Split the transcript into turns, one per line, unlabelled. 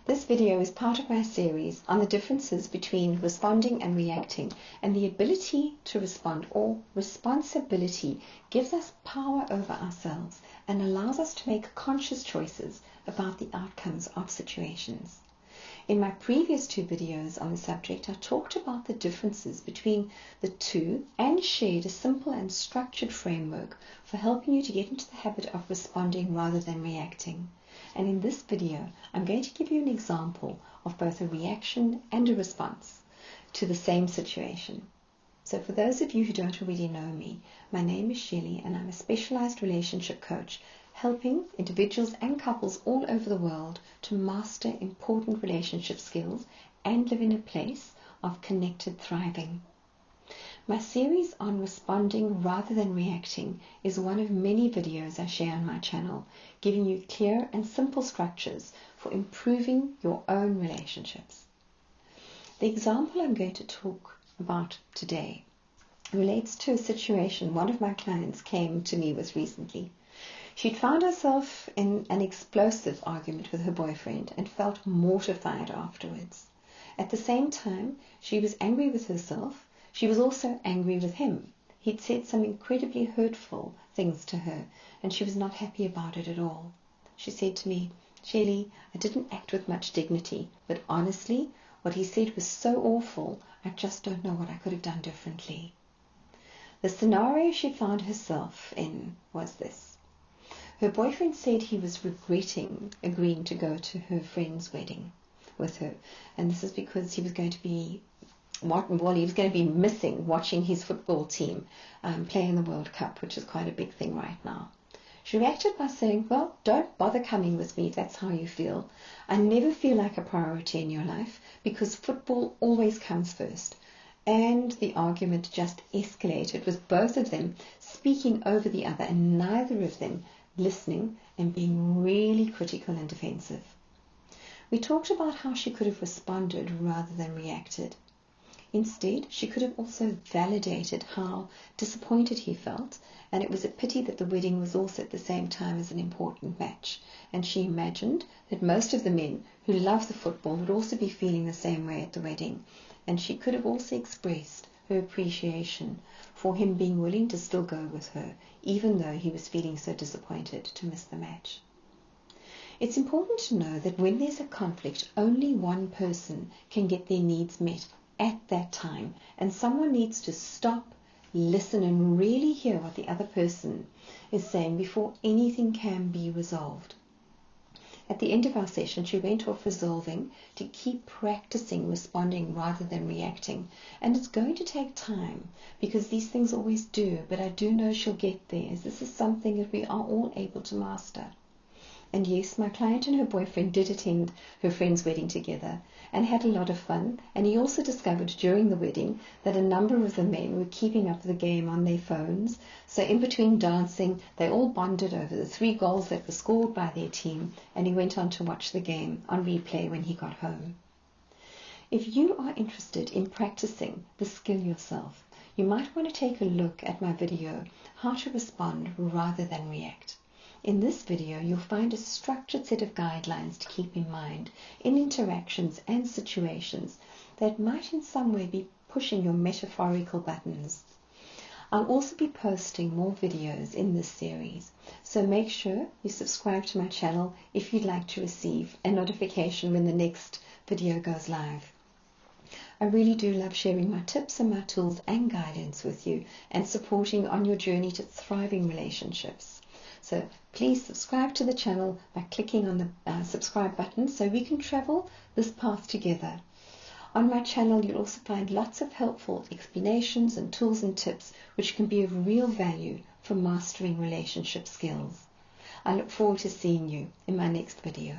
This video is part of my series on the differences between responding and reacting, and the ability to respond, or responsibility, gives us power over ourselves and allows us to make conscious choices about the outcomes of situations. In my previous two videos on the subject, I talked about the differences between the two and shared a simple and structured framework for helping you to get into the habit of responding rather than reacting. And in this video, I'm going to give you an example of both a reaction and a response to the same situation. So for those of you who don't already know me, my name is Shelley and I'm a specialized relationship coach helping individuals and couples all over the world to master important relationship skills and live in a place of connected thriving. My series on responding rather than reacting is one of many videos I share on my channel, giving you clear and simple structures for improving your own relationships. The example I'm going to talk about today relates to a situation one of my clients came to me with recently. She'd found herself in an explosive argument with her boyfriend and felt mortified afterwards. At the same time, she was angry with herself. She was also angry with him. He'd said some incredibly hurtful things to her, and she was not happy about it at all. She said to me, "Shelley, I didn't act with much dignity, but honestly, what he said was so awful, I just don't know what I could have done differently." The scenario she found herself in was this. Her boyfriend said he was regretting agreeing to go to her friend's wedding with her, and this is because he was going to be missing watching his football team play in the World Cup, which is quite a big thing right now. She reacted by saying, "Well, don't bother coming with me if that's how you feel. I never feel like a priority in your life because football always comes first." And the argument just escalated with both of them speaking over the other and neither of them listening and being really critical and defensive. We talked about how she could have responded rather than reacted. Instead, she could have also validated how disappointed he felt, and it was a pity that the wedding was also at the same time as an important match. And she imagined that most of the men who love the football would also be feeling the same way at the wedding. And she could have also expressed her appreciation for him being willing to still go with her, even though he was feeling so disappointed to miss the match. It's important to know that when there's a conflict, only one person can get their needs met at that time, and someone needs to stop, listen, and really hear what the other person is saying before anything can be resolved. At the end of our session, she went off resolving to keep practicing responding rather than reacting, and it's going to take time because these things always do, but I do know she'll get there, as this is something that we are all able to master. And yes, my client and her boyfriend did attend her friend's wedding together and had a lot of fun, and he also discovered during the wedding that a number of the men were keeping up the game on their phones, so in between dancing they all bonded over the 3 goals that were scored by their team, and he went on to watch the game on replay when he got home. If you are interested in practicing the skill yourself, you might want to take a look at my video, How to Respond Rather Than React. In this video, you'll find a structured set of guidelines to keep in mind in interactions and situations that might in some way be pushing your metaphorical buttons. I'll also be posting more videos in this series, so make sure you subscribe to my channel if you'd like to receive a notification when the next video goes live. I really do love sharing my tips and my tools and guidance with you and supporting on your journey to thriving relationships. So please subscribe to the channel by clicking on the subscribe button so we can travel this path together. On my channel, you'll also find lots of helpful explanations and tools and tips which can be of real value for mastering relationship skills. I look forward to seeing you in my next video.